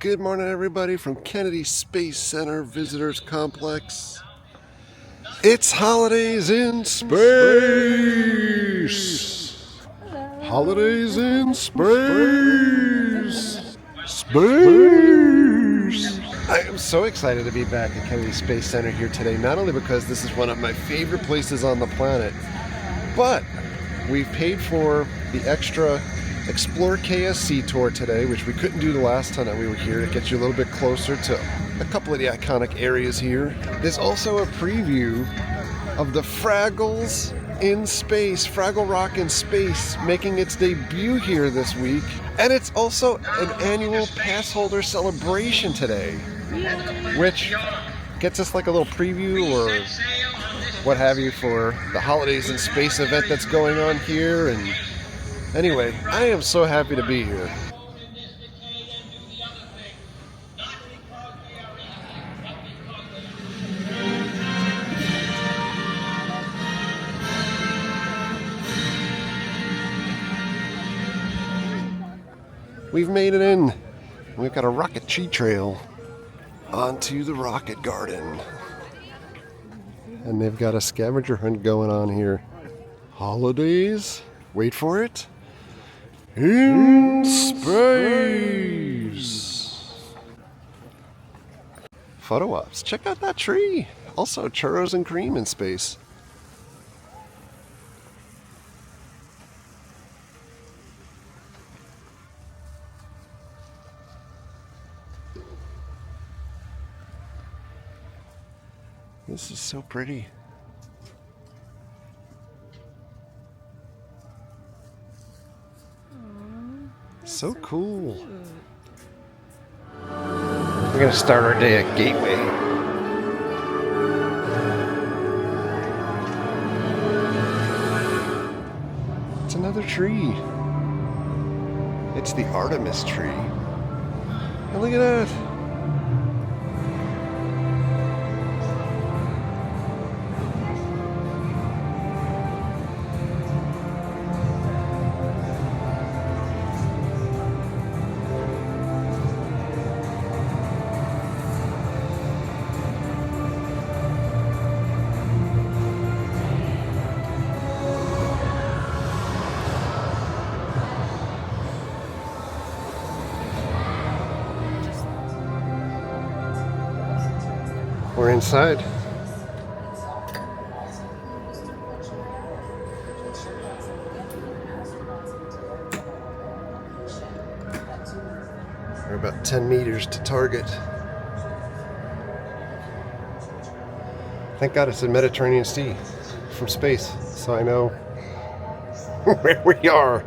Good morning, everybody, from Kennedy Space Center Visitors Complex. It's holidays in space! Holidays in space! Space! I am so excited to be back at Kennedy Space Center here today, not only because this is one of my favorite places on the planet, but we've paid for the extra Explore KSC tour today, which we couldn't do the last time that we were here, to get you a little bit closer to a couple of the iconic areas here. There's also a preview of the Fraggles in space, Fraggle Rock in space, making its debut here this week. And it's also an annual passholder celebration today, which gets us like a little preview or what have you for the holidays in space event that's going on here. And anyway, I am so happy to be here. We've made it in. We've got a rocket tree trail onto the rocket garden. And they've got a scavenger hunt going on here. Holidays, wait for it, in space. Photo ops. Check out that tree. Also churros and cream in space. This is so pretty. So cool. We're gonna start our day at Gateway. It's another tree. It's the Artemis tree. And look at that. We're inside. We're about 10 meters to target. Thank God it's the Mediterranean Sea from space, so I know where we are.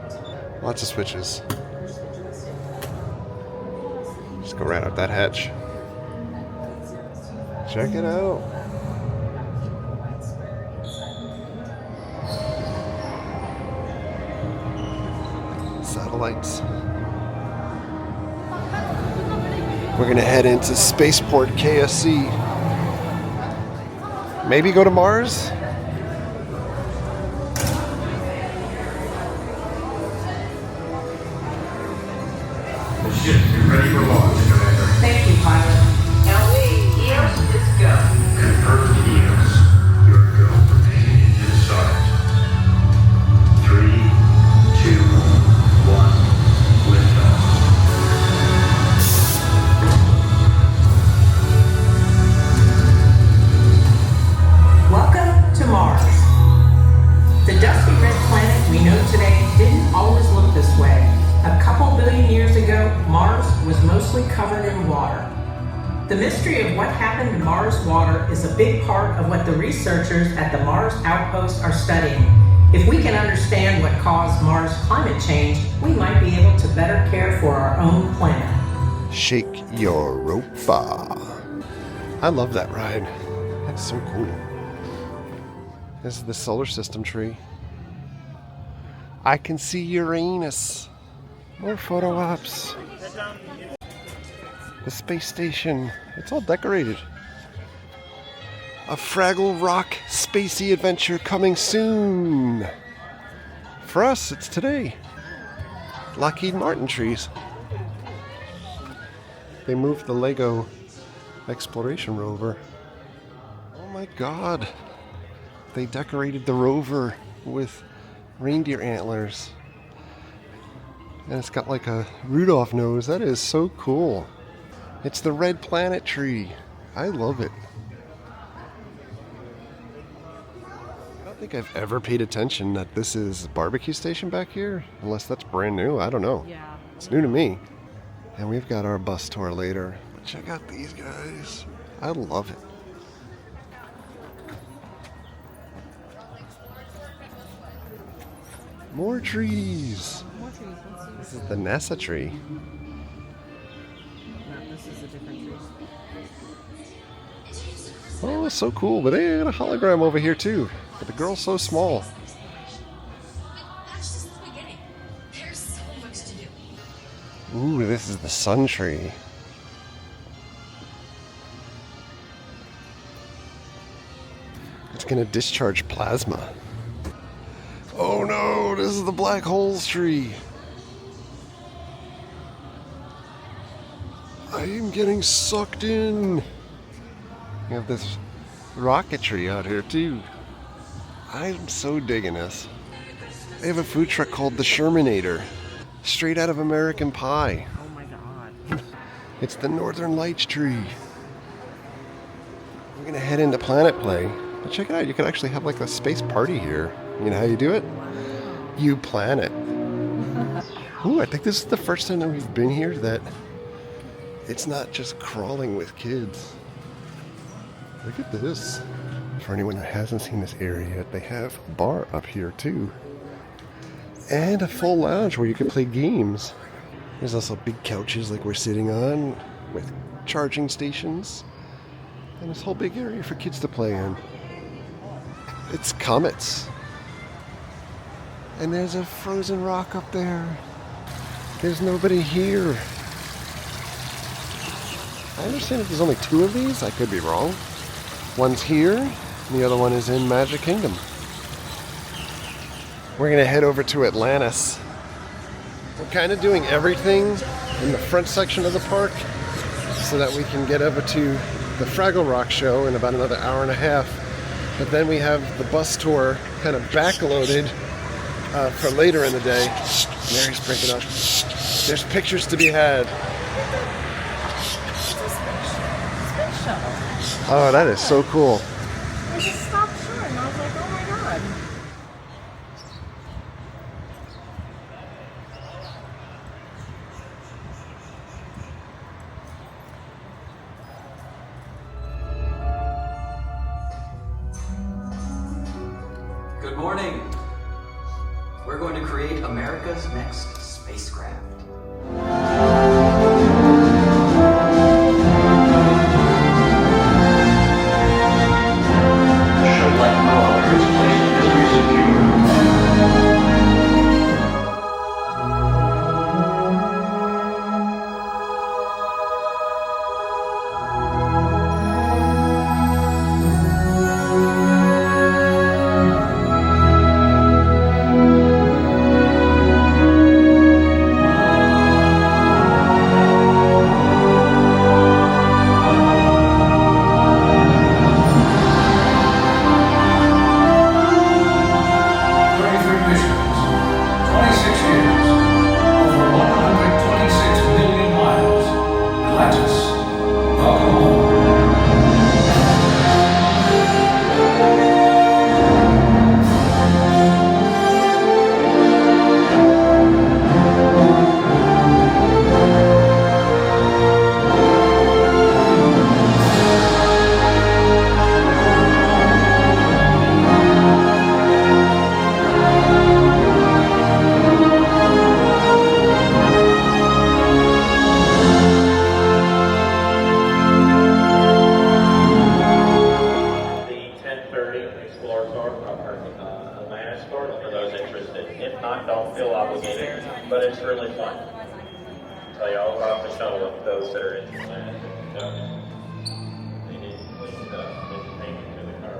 Lots of switches. Just go right out that hatch. Check it out. Satellites. We're gonna head into Spaceport KSC. Maybe go to Mars? The ship is ready for launch, Commander. Thank you, pilot. Go. Confirmed EOS. Your go prepared to start. 3, 2, 1, liftoff. Welcome to Mars. The dusty red planet we know today didn't always look this way. A couple billion years ago, Mars was mostly covered in water. The mystery of what happened to Mars water is a big part of what the researchers at the Mars Outpost are studying. If we can understand what caused Mars climate change, we might be able to better care for our own planet. Shake your rover. I love that ride. That's so cool. This is the solar system tree. I can see Uranus. More photo ops. The space station. It's all decorated. A Fraggle Rock spacey adventure coming soon. For us, it's today. Lockheed Martin trees. they moved the Lego exploration rover. Oh my god. They decorated the rover with reindeer antlers. And it's got like a Rudolph nose. That is so cool. It's the red planet tree. I love it. I don't think I've ever paid attention that this is a barbecue station back here. Unless that's brand new. I don't know. Yeah. It's new to me. And we've got our bus tour later. But check out these guys. I love it. More trees. More trees. Let's see. This is the NASA tree. No, this is a different tree. Oh, so cool. But they got a hologram over here too. But the girl's so small. That's just the beginning. There's so much to do. Ooh, this is the sun tree. It's gonna discharge plasma. Oh no, this is the black holes tree. I am getting sucked in. You have this rocket tree out here too. I'm so digging this. They have a food truck called the Shermanator. Straight out of American Pie. Oh my god. It's the Northern Lights tree. We're gonna head into Planet Play. But check it out, you could actually have like a space party here. You know how you do it? You plan it. Ooh, I think this is the first time that we've been here that it's not just crawling with kids. Look at this. For anyone who hasn't seen this area yet, they have a bar up here too. And a full lounge where you can play games. There's also big couches like we're sitting on with charging stations. And this whole big area for kids to play in. It's comets. And there's a frozen rock up there. There's nobody here. I understand that there's only 2 of these. I could be wrong. One's here, and the other one is in Magic Kingdom. We're gonna head over to Atlantis. We're kind of doing everything in the front section of the park so that we can get over to the Fraggle Rock show in about another hour and a half. But then we have the bus tour kind of backloaded for later in the day. Mary's breaking up. There's pictures to be had. Space shuttle. Oh, that is so cool. They just stopped short, and I was like, oh my god. Good morning. We're going to create America's next spacecraft. Should like no other, its place in history secure. Don't feel obligated, but it's really fun. Tell you all about the show with those that are interested. So, they didn't take me to the car.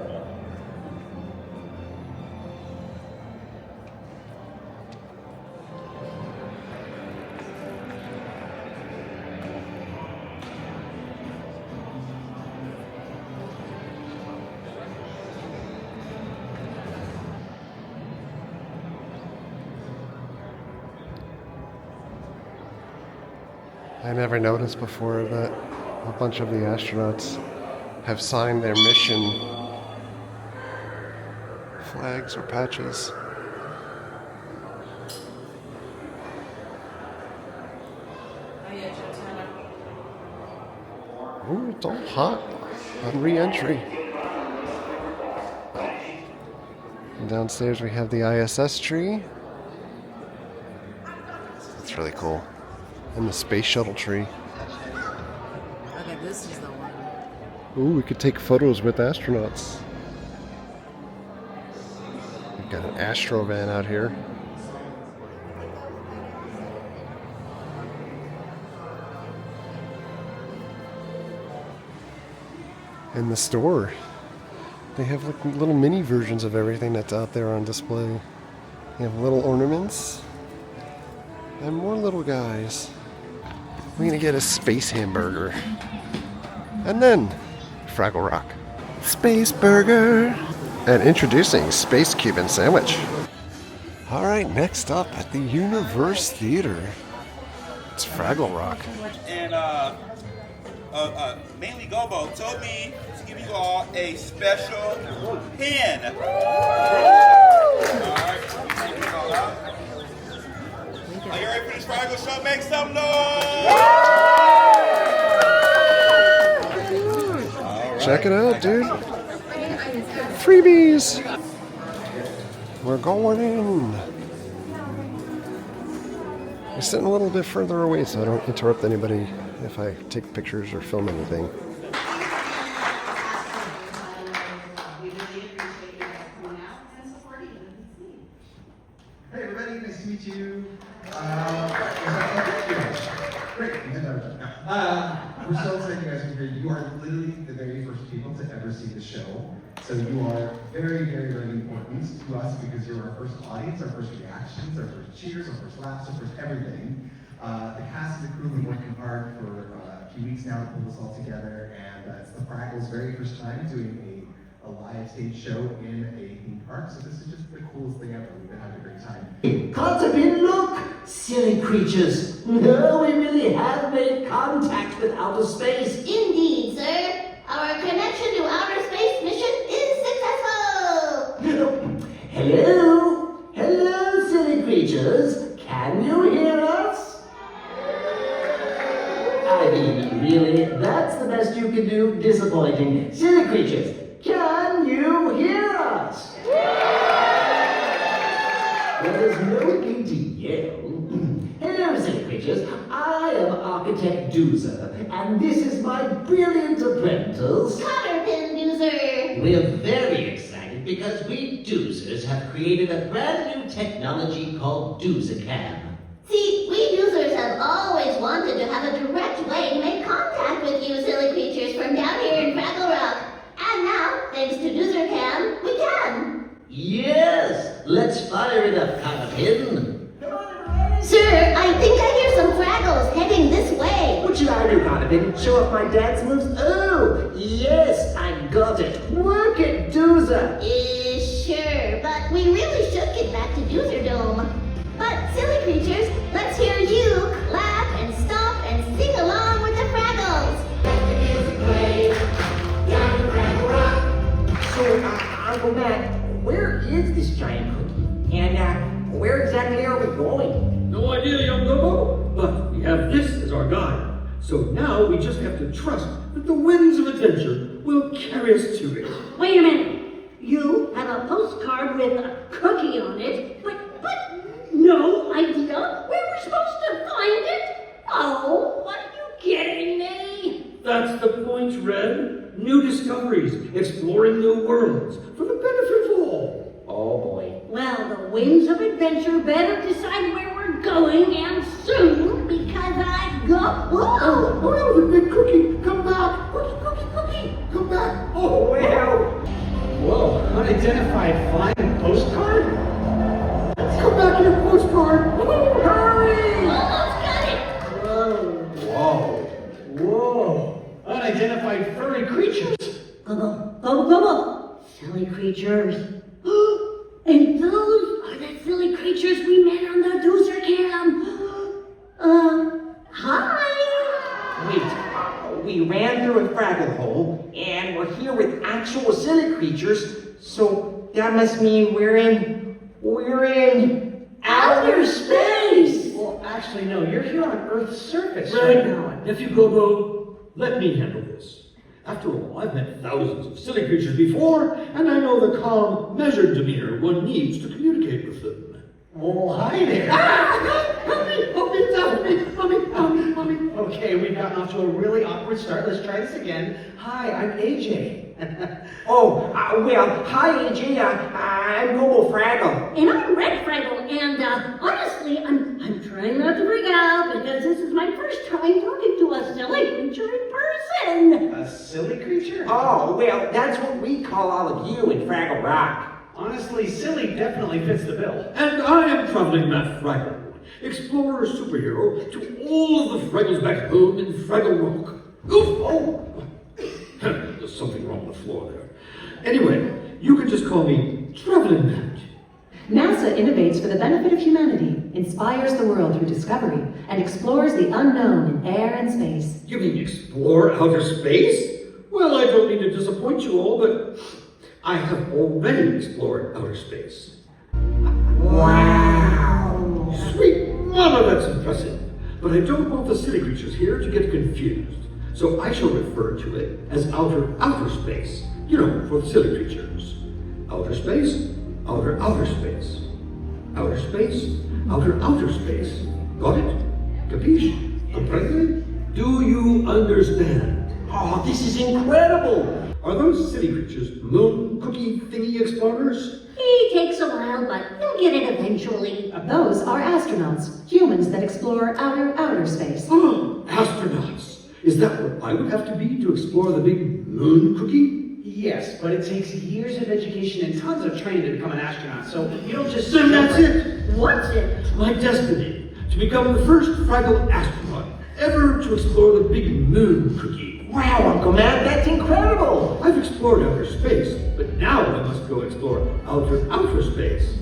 I never noticed before that a bunch of the astronauts have signed their mission flags or patches. Ooh, it's all hot on re-entry. And downstairs we have the ISS tree. It's really cool. And the space shuttle tree. Okay, this is the one. Ooh, we could take photos with astronauts. We've got an Astro van out here. In the store, they have like little mini versions of everything that's out there on display. You have little ornaments and more little guys. We're gonna get a space hamburger and then Fraggle Rock. Space burger! And introducing Space Cuban Sandwich. Alright, next up at the Universe Theater, it's Fraggle Rock. And mainly Gobo told me to give you all a special pin. Alright, take it all out. Are you ready for this Fraggle show? Make some noise! Check it out, dude. Freebies! We're going in. We're sitting a little bit further away so I don't interrupt anybody if I take pictures or film anything. Hey everybody, nice to meet you. Great. We're so excited you guys are here. You are literally the very first people to ever see the show. So you are very, very, very important to us because you're our first audience, our first reactions, our first cheers, our first laughs, our first everything. The cast and the crew have been working hard for a few weeks now to pull this all together, and it's the Fraggles' very first time doing a live stage show in a theme park, so this is just the coolest thing ever. We've been having a great time. Can't have been, look! Silly creatures. No, we really have made contact with outer space. Indeed, sir. Our connection to outer space mission is successful! Hello? Hello, silly creatures. Can you hear us? I mean, really, that's the best you can do? Disappointing. Silly creatures, can you hear us? Well, there's no need to yell. Hello, silly creatures. I am Architect Doozer, and this is my brilliant apprentice, Cotterpin Doozer! We're very excited because we Doozers have created a brand new technology called DoozerCam. See, we Doozers have always wanted to have a direct way to make contact with you silly creatures from down here in Fraggle Rock. And now, thanks to DoozerCam, we can! Yes! Let's fire it up, Cotterpin. Sir, I think I hear some Fraggles heading this way. What should I do, Cotterpin? Show off my dance moves? Oh, yes, I got it. Work it, Doozer. Sure, but we really should get back to Doozerdome. But, silly creatures, let's hear you clap and stomp and sing along with the Fraggles. So, Uncle Matt, where is this giant cookie? And, where exactly are we going? No idea, young Gobo, but we have this as our guide. So now we just have to trust that the winds of adventure will carry us to it. Wait a minute. You have a postcard with a cookie on it, but no idea where we're supposed to find it? Oh, what are you kidding me? That's the point, Red. New discoveries, exploring new worlds, for the benefit of all. Oh boy. Well, the winds of adventure better decide where we're going, and soon, because I've got... Oh, that was a big cookie. Come back. Cookie. Come back. Oh, wow. Whoa, unidentified flying postcard? Come back here, postcard. Hurry! Almost got it! Whoa. Unidentified furry creatures. Go. Silly creatures. And those are the silly creatures we met on the DoozerCam. Hi! wait. We ran through a Fraggle hole, and we're here with actual silly creatures, so that must mean we're in outer space! Well, actually, no, you're here on Earth's surface right now. Nephew Gobo, let me handle this. After all, I've met thousands of silly creatures before, and I know the calm, measured demeanor one needs to communicate with them. Oh, hi there. Mommy. Okay, we've gotten off to a really awkward start. Let's try this again. Hi, I'm AJ. Well, hi AJ, I'm Gobo Fraggle. And I'm Red Fraggle, and honestly, I'm trying not to freak out because this is my first time talking to a silly creature in person. A silly creature? Oh, well, that's what we call all of you in Fraggle Rock. Honestly, silly definitely fits the bill. And I am Traveling Matt Fraggle, explorer superhero to all of the Fraggles back home in Fraggle Rock. Oof! Oh! There's something wrong with the floor there. Anyway, you can just call me Traveling Matt. NASA innovates for the benefit of humanity, inspires the world through discovery, and explores the unknown in air and space. You mean explore outer space? Well, I don't mean to disappoint you all, but I have already explored outer space. Wow! Sweet mama, that's impressive. But I don't want the silly creatures here to get confused. So I shall refer to it as outer space. You know, for the silly creatures. Outer space, outer space. Outer space, outer space. Got it? Capiche? Comprende? Do you understand? Oh, this is incredible! Are those silly creatures moon cookie thingy explorers? It takes a while, but you'll get it eventually. Those are astronauts, humans that explore outer space. Oh, astronauts. Is that what I would have to be to explore the big moon cookie? Yes, but it takes years of education and tons of training to become an astronaut, so you don't just... Then that's it! What's it? My destiny, to become the first Fraggle astronaut ever to explore the big moon cookie. Wow, Uncle Matt, that's incredible! I've explored outer space, but now I must go explore outer space.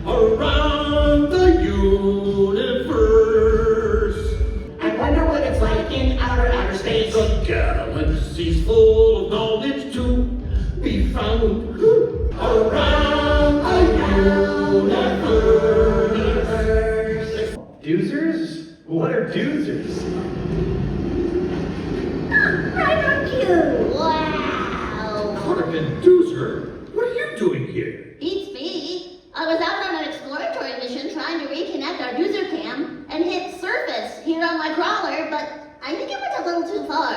Around the universe. I wonder what it's like in outer space. The galaxy's full of knowledge to be found around the universe. Doozers? What are doozers? Right on cue. Wow. Carmen Doozer, what are you doing here? Beats me. I was out on an exploratory mission trying to reconnect our Doozer cam and hit surface here on my crawler, but I think it went a little too far.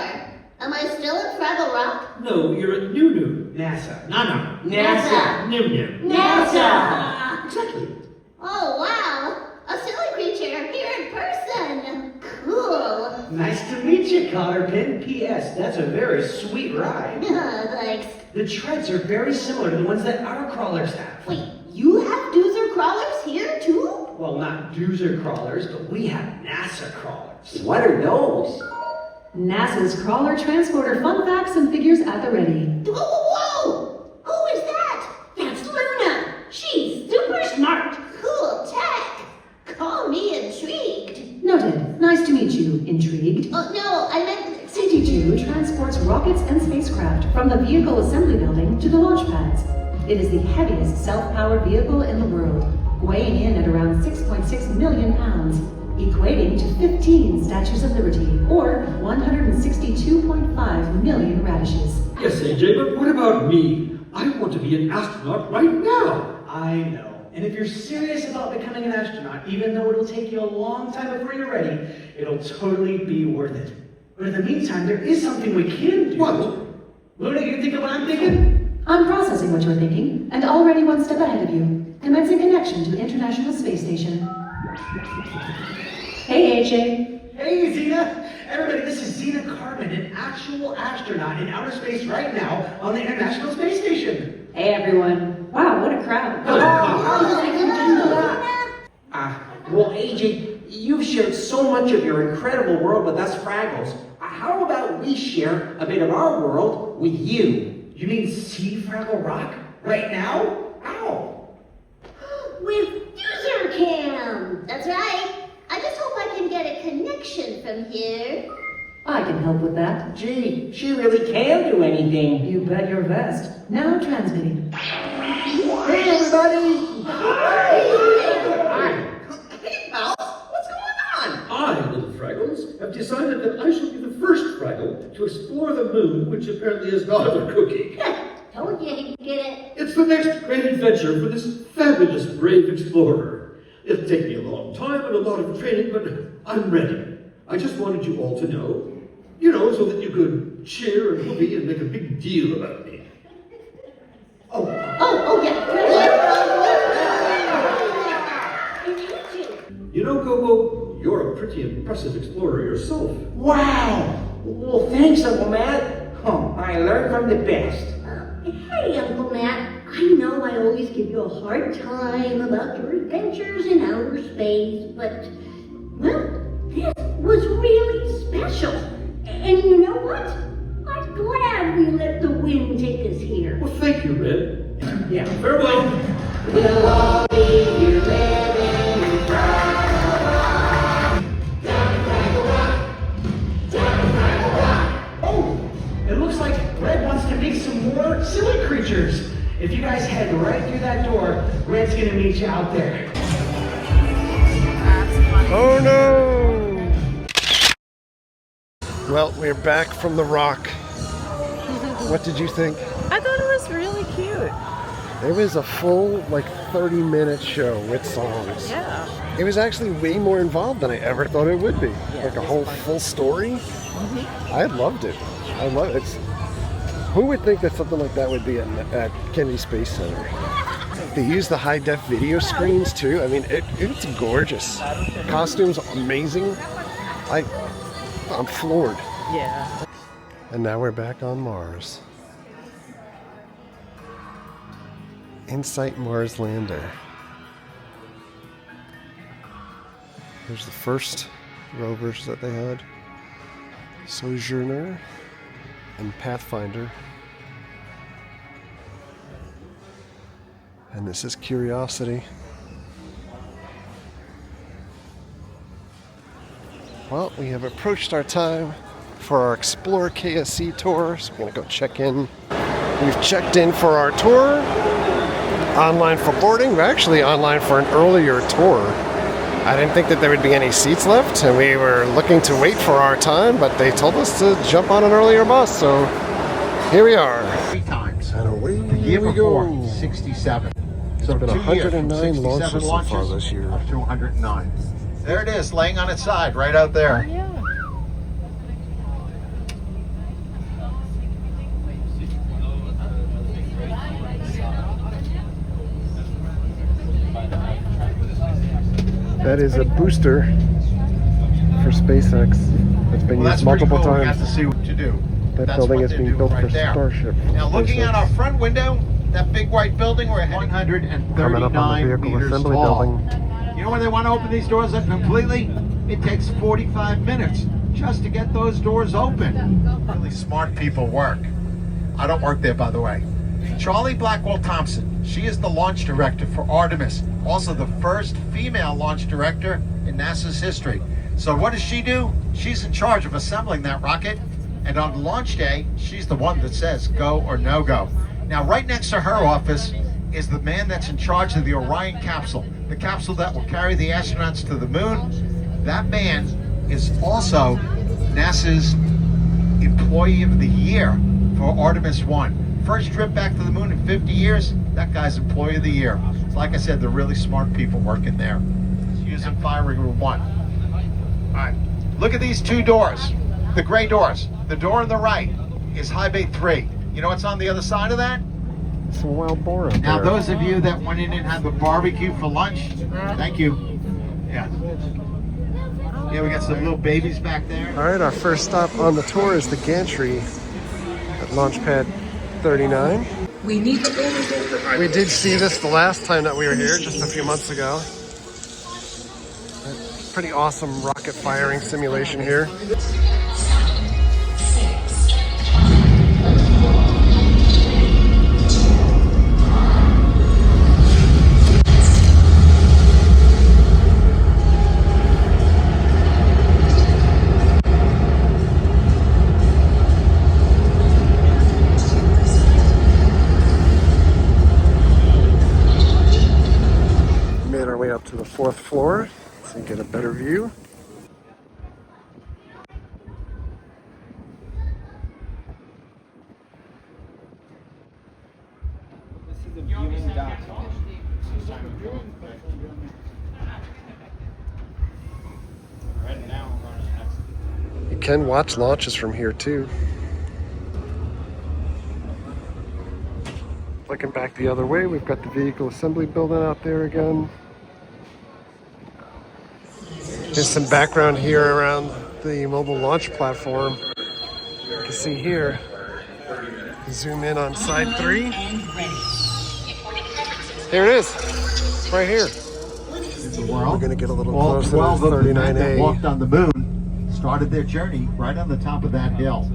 Am I still in Fraggle Rock? No, you're at Nunu. NASA. Nana. NASA. Nim Nim. NASA. Exactly. Oh, wow. A silly creature here in person. Cool. Nice to meet you, Cotterpin. P.S. That's a very sweet ride. Thanks. The treads are very similar to the ones that our crawlers have. Wait, you have Doozer crawlers here too? Well, not Doozer crawlers, but we have NASA crawlers. What are those? NASA's crawler transporter fun facts and figures at the ready. Whoa! Who is that? That's Luna. She's super smart. Cool tech. Call me intrigued. Noted. Nice to meet you, intrigued. Oh, no, I meant... CT2 transports rockets and spacecraft from the vehicle assembly building to the launch pads. It is the heaviest self-powered vehicle in the world, weighing in at around 6.6 million pounds, equating to 15 Statues of Liberty, or 162.5 million radishes. Yes, AJ, but what about me? I want to be an astronaut right now. I know. And if you're serious about becoming an astronaut, even though it'll take you a long time before you're ready, it'll totally be worth it. But in the meantime, there is something we can do. What? Luna, you think of what I'm thinking? I'm processing what you're thinking, and already one step ahead of you. Commencing connection to the International Space Station. Hey, AJ. Hey, Xena! Everybody, this is Xena Carmen, an actual astronaut in outer space right now on the International Space Station. Hey, everyone. Wow, what a crowd. Well, AJ, you've shared so much of your incredible world with us Fraggles. How about we share a bit of our world with you? You mean see Fraggle Rock? Right now? Ow! With Doozer cam. That's right. I just hope I can get a connection from here. I can help with that. Gee, she really can do anything. You bet your vest. Now transmitting. Hey, everybody! Hi! Hey, pals! What's going on? I, little Fraggles, have decided that I shall be the first Fraggle to explore the moon, which apparently is not a cookie. Told you he'd get it. It's the next great adventure for this fabulous, brave explorer. It'll take me a long time and a lot of training, but I'm ready. I just wanted you all to know, so that you could cheer and whoopee and make a big deal about me. Oh, yeah. Gogo, you're a pretty impressive explorer yourself. Wow! Well, thanks, Uncle Matt. Oh, I learned from the best. Hey, Uncle Matt, I know I always give you a hard time about your adventures in outer space, but, well, this was really special. And you know what? I'm glad we let the wind take us here. Well, thank you, Red. Yeah. Farewell. We'll all be here living in Fraggle Rock. Down Fraggle Rock. Down Fraggle Rock. Oh, it looks like Red wants to meet some more silly creatures. If you guys head right through that door, Red's gonna meet you out there. Oh no! Well, we're back from the rock. What did you think? I thought it was really cute. It was a full, 30-minute show with songs. Yeah. It was actually way more involved than I ever thought it would be. Yeah, a whole full story. Mm-hmm. I loved it. I love it. Who would think that something like that would be at Kennedy Space Center? They use the high-def video screens too. I mean, it's gorgeous. Costumes amazing. I'm floored. Yeah. And now we're back on Mars. Insight Mars lander. Here's the first rovers that they had. Sojourner and Pathfinder. And this is Curiosity. Well, we have approached our time for our Explore KSC tour, so we're going to go check in. We've checked in for our tour, online for boarding. We're actually online for an earlier tour. I didn't think that there would be any seats left, and we were looking to wait for our time, but they told us to jump on an earlier bus, so here we are. 3 times. And away The year we before, go. 67. It's So been 2 years, from 109 67 launches so far launches this year. up to 109. There it is, laying on its side, right out there. Yeah. That is a booster for SpaceX. It's been Well, used that's pretty multiple cool. We got times. to see what to do. That That's building what is they're being doing built right for there. Starship. Now, looking SpaceX. out our front window, that big white building, we're Coming up on the 139 vehicle meters assembly tall. building. You know when they want to open these doors up completely? It takes 45 minutes just to get those doors open. Really smart people work. I don't work there, by the way. Charlie Blackwell Thompson, she is the launch director for Artemis, also the first female launch director in NASA's history. So what does she do? She's in charge of assembling that rocket, and on launch day, she's the one that says go or no go. Now, right next to her office is the man that's in charge of the Orion capsule, the capsule that will carry the astronauts to the moon. That man is also NASA's Employee of the Year for Artemis 1. First trip back to the moon in 50 years, that guy's Employee of the Year. So like I said, they're really smart people working there. Using firing room 1. All right, look at these 2 doors, the gray doors. The door on the right is high bay 3. You know what's on the other side of that? It's a wild boar up Now, there. those of you that went in and had the barbecue for lunch, thank you. Yeah. Yeah, we got some little babies back there. All right, our first stop on the tour is the gantry at Launch Pad 39. We need to We did see this the last time that we were here, just a few months ago. Pretty awesome rocket firing simulation here. 4th floor so you get a better view. This is the viewing dock. Right now, we're going to the next. You can watch launches from here too. Looking back the other way, we've got the vehicle assembly building out there again. There's some background here around the mobile launch platform. You can see here. Zoom in on side 3. Here it is, right here. The world. We're going to get a little All closer 12 to of the men that 39A. walked on the moon started their journey right on the top of that hill.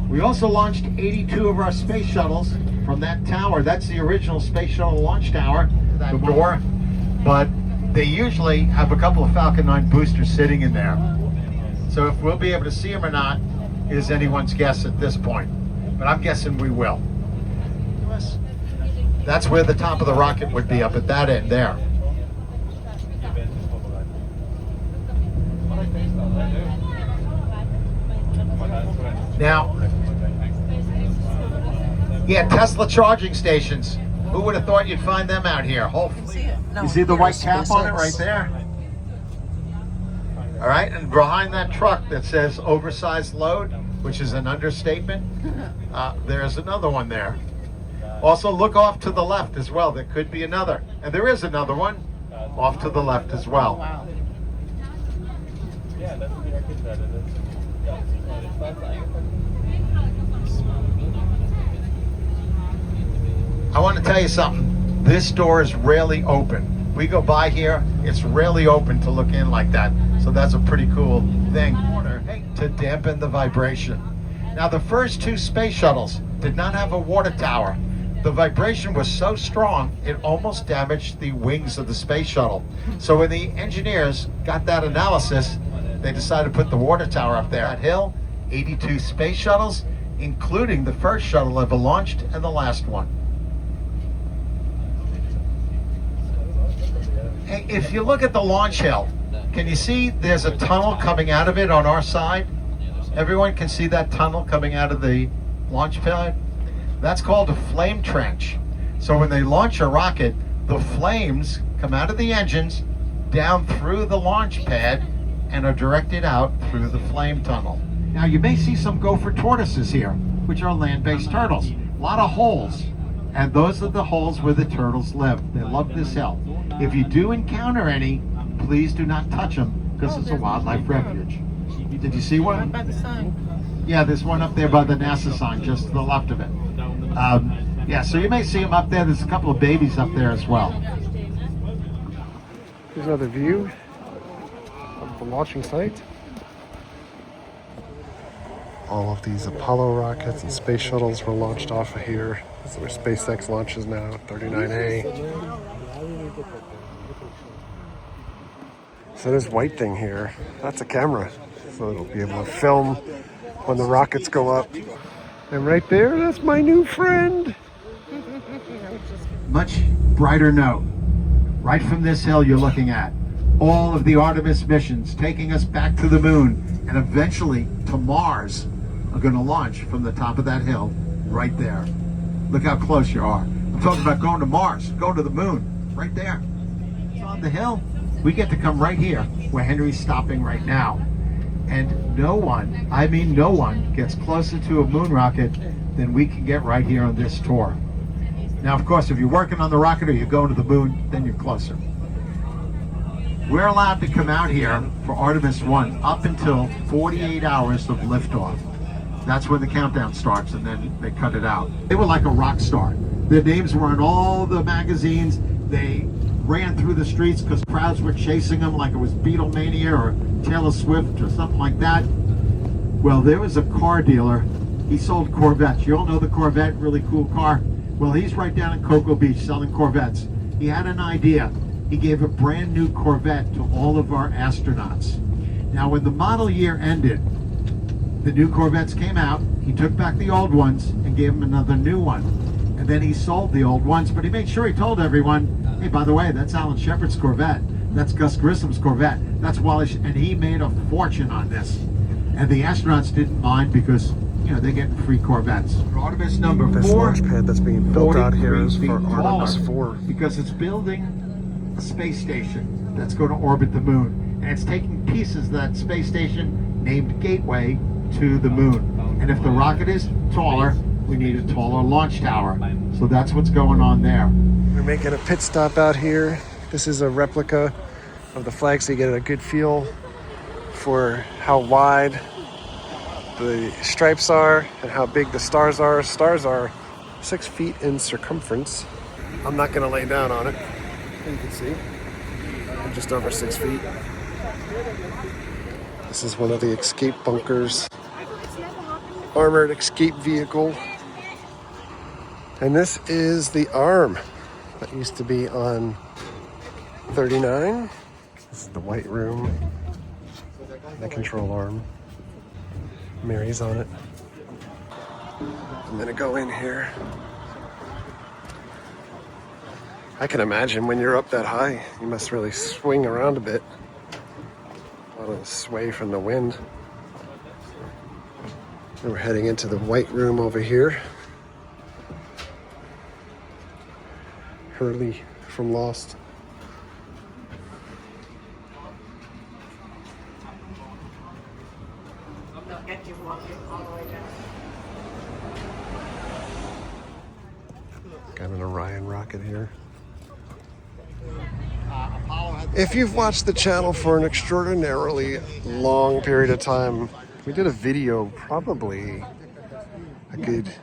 We also launched 82 of our space shuttles from that tower. That's the original space shuttle launch tower, that door. But they usually have a couple of Falcon 9 boosters sitting in there. So if we'll be able to see them or not is anyone's guess at this point. But I'm guessing we will. That's where the top of the rocket would be, up at that end there. Now, yeah, Tesla charging stations. Who would have thought you'd find them out here? Hopefully. You see the white cap on it right there? All right, and behind that truck that says oversized load, which is an understatement, there's another one there. Also, look off to the left as well. There could be another. And there is another one off to the left as well. Wow. I want to tell you something. This door is rarely open. We go by here, it's rarely open to look in like that. So that's a pretty cool thing to dampen the vibration. Now, the first 2 space shuttles did not have a water tower. The vibration was so strong, it almost damaged the wings of the space shuttle. So when the engineers got that analysis, they decided to put the water tower up there. That hill, 82 space shuttles, including the first shuttle ever launched and the last one. Hey, if you look at the launch hill, can you see there's a tunnel coming out of it on our side? Everyone can see that tunnel coming out of the launch pad? That's called a flame trench. So when they launch a rocket, the flames come out of the engines, down through the launch pad, and are directed out through the flame tunnel. Now you may see some gopher tortoises here, which are land-based turtles. A lot of holes, and those are the holes where the turtles live. They love this hill. If you do encounter any, please do not touch them, because it's a wildlife refuge. Did you see one? By the sign. Yeah, there's one up there by the NASA sign, just to the left of it. Yeah, so you may see them up there. There's a couple of babies up there as well. Here's another view of the launching site. All of these Apollo rockets and space shuttles were launched off of here. This is where SpaceX launches now, 39A. So this white thing here, that's a camera. So it'll be able to film when the rockets go up. And right there, that's my new friend. Much brighter note. Right from this hill you're looking at. All of the Artemis missions taking us back to the moon and eventually to Mars are going to launch from the top of that hill right there. Look how close you are. I'm talking about going to Mars, going to the moon, right there. It's on the hill. We get to come right here where Henry's stopping right now. And no one, I mean no one, gets closer to a moon rocket than we can get right here on this tour. Now, of course, if you're working on the rocket or you're going to the moon, then you're closer. We're allowed to come out here for Artemis 1 up until 48 hours of liftoff. That's when the countdown starts, and then they cut it out. They were like a rock star. Their names were in all the magazines. They ran through the streets because crowds were chasing them like it was Beatlemania or Taylor Swift or something like that. Well, there was a car dealer. He sold Corvettes. You all know the Corvette, really cool car. Well, he's right down in Cocoa Beach selling Corvettes. He had an idea. He gave a brand new Corvette to all of our astronauts. Now, when the model year ended, the new Corvettes came out. He took back the old ones and gave them another new one. And then he sold the old ones, but he made sure he told everyone, hey, by the way, that's Alan Shepard's Corvette. That's Gus Grissom's Corvette. That's Wallace, and he made a fortune on this. And the astronauts didn't mind because, you know, they're getting free Corvettes. Artemis number 4. This launch pad that's being built out here is for Artemis 4. Because it's building a space station that's going to orbit the moon. And it's taking pieces of that space station named Gateway to the moon. And if the rocket is taller, we need a taller launch tower. So that's what's going on there. We're making a pit stop out here. This is a replica of the flag, so you get a good feel for how wide the stripes are and how big the stars are. Stars are 6 feet in circumference. I'm not going to lay down on it. You can see I'm just over 6 feet. This is one of the escape bunkers. Armored escape vehicle. And this is the arm that used to be on 39. This is the white room. The control arm. Mary's on it. I'm gonna go in here. I can imagine when you're up that high, you must really swing around a bit. A lot of sway from the wind. And we're heading into the white room over here. Hurley from Lost. Got an Orion rocket here. If you've watched the channel for an extraordinarily long period of time, we did a video probably a good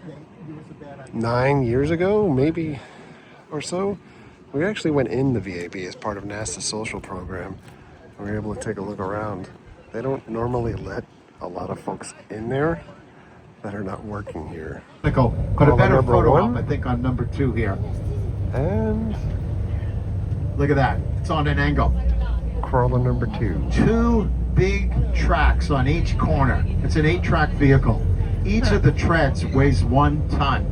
9 years ago, maybe, or so. We actually went in the VAB as part of NASA's social program. We were able to take a look around. They don't normally let a lot of folks in there that are not working here. Put a better photo up, I think, on number 2 here. And look at that. It's on an angle. Crawler number 2. 2 big tracks on each corner. It's an 8-track vehicle. Each of the treads weighs 1 ton.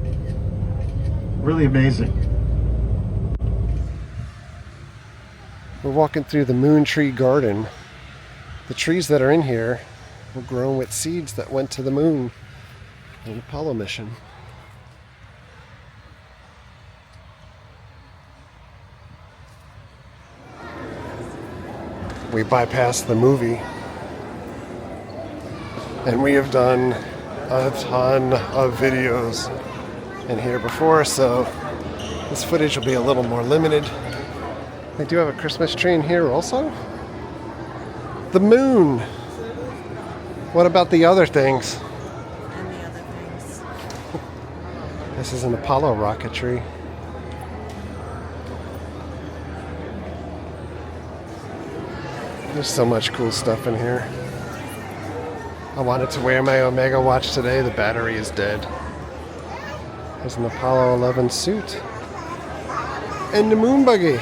Really amazing. We're walking through the Moon Tree Garden. The trees that are in here were grown with seeds that went to the moon on an Apollo mission. We bypassed the movie, and we have done a ton of videos in here before, so this footage will be a little more limited. They do have a Christmas tree in here also. The moon. What about the other things? And the other things. This is an Apollo rocketry. There's so much cool stuff in here. I wanted to wear my Omega watch today. The battery is dead. There's an Apollo 11 suit. And the moon buggy.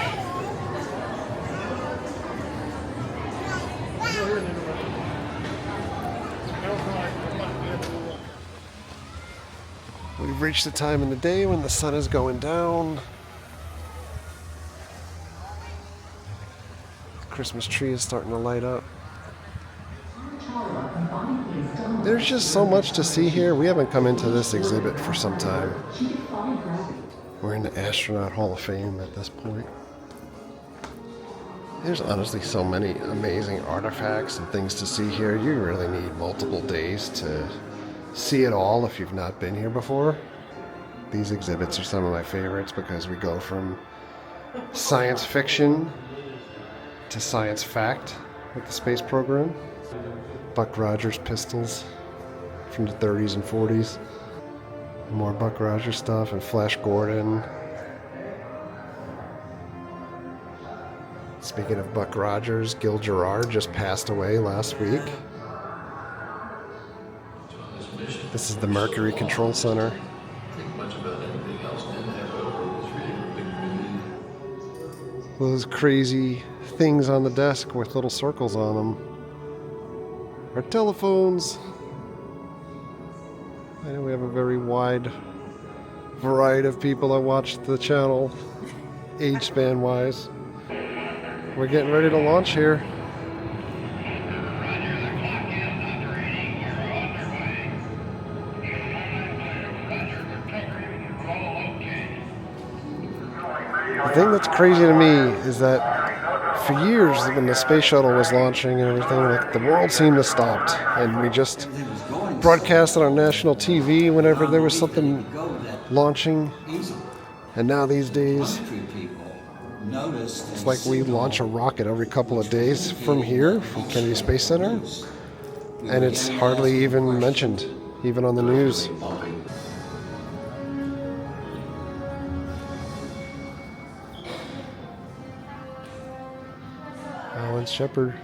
We've reached the time in the day when the sun is going down. The Christmas tree is starting to light up. There's just so much to see here. We haven't come into this exhibit for some time. We're in the Astronaut Hall of Fame at this point. There's honestly so many amazing artifacts and things to see here. You really need multiple days to see it all if you've not been here before. These exhibits are some of my favorites because we go from science fiction to science fact with the space program. Buck Rogers pistols from the 30s and 40s. More Buck Rogers stuff and Flash Gordon. Speaking of Buck Rogers, Gil Gerard just passed away last week. This is the Mercury Control Center. Those crazy things on the desk with little circles on them. Our telephones. I know we have a very wide variety of people that watch the channel, age span wise. We're getting ready to launch here. The thing that's crazy to me is that for years when the space shuttle was launching and everything, like the world seemed to stop, and we just broadcast it on national TV whenever there was something launching. And now these days, it's like we launch a rocket every couple of days from here, from Kennedy Space Center, and it's hardly even mentioned, even on the news. Alan Shepard.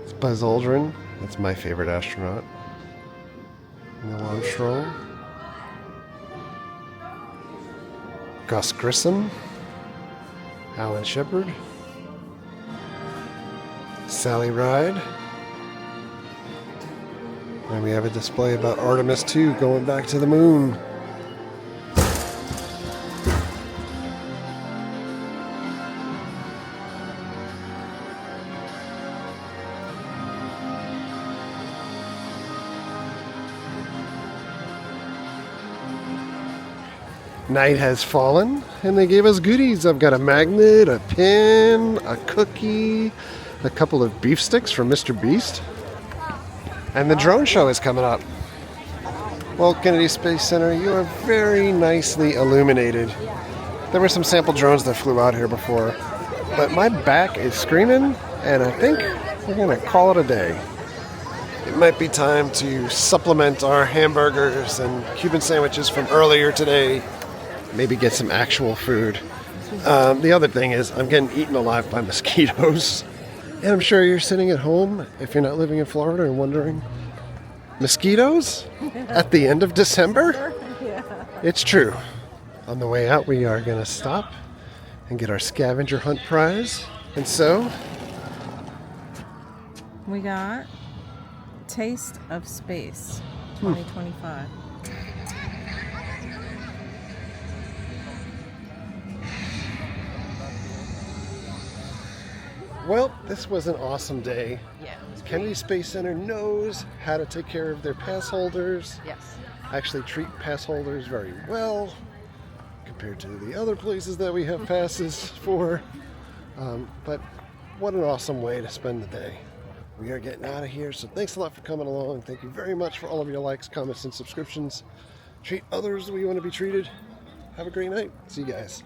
It's Buzz Aldrin. That's my favorite astronaut. Neil Armstrong. Gus Grissom. Alan Shepard. Sally Ride. And we have a display about Artemis 2 going back to the moon. Night has fallen, and they gave us goodies. I've got a magnet, a pin, a cookie, a couple of beef sticks from Mr. Beast. And the drone show is coming up. Well, Kennedy Space Center, you are very nicely illuminated. There were some sample drones that flew out here before, but my back is screaming, and I think we're going to call it a day. It might be time to supplement our hamburgers and Cuban sandwiches from earlier today. Maybe get some actual food. The other thing is I'm getting eaten alive by mosquitoes. And I'm sure you're sitting at home, if you're not living in Florida, and wondering, mosquitoes? At the end of December? It's true. On the way out, we are going to stop and get our scavenger hunt prize. And so, we got Taste of Space 2025. well, this was an awesome day. Yeah. Kennedy Space Center knows how to take care of their pass holders. Yes. Actually treat pass holders very well compared to the other places that we have passes for. But what an awesome way to spend the day. We are getting out of here, so thanks a lot for coming along. Thank you very much for all of your likes, comments, and subscriptions. Treat others the way you want to be treated. Have a great night. See you guys.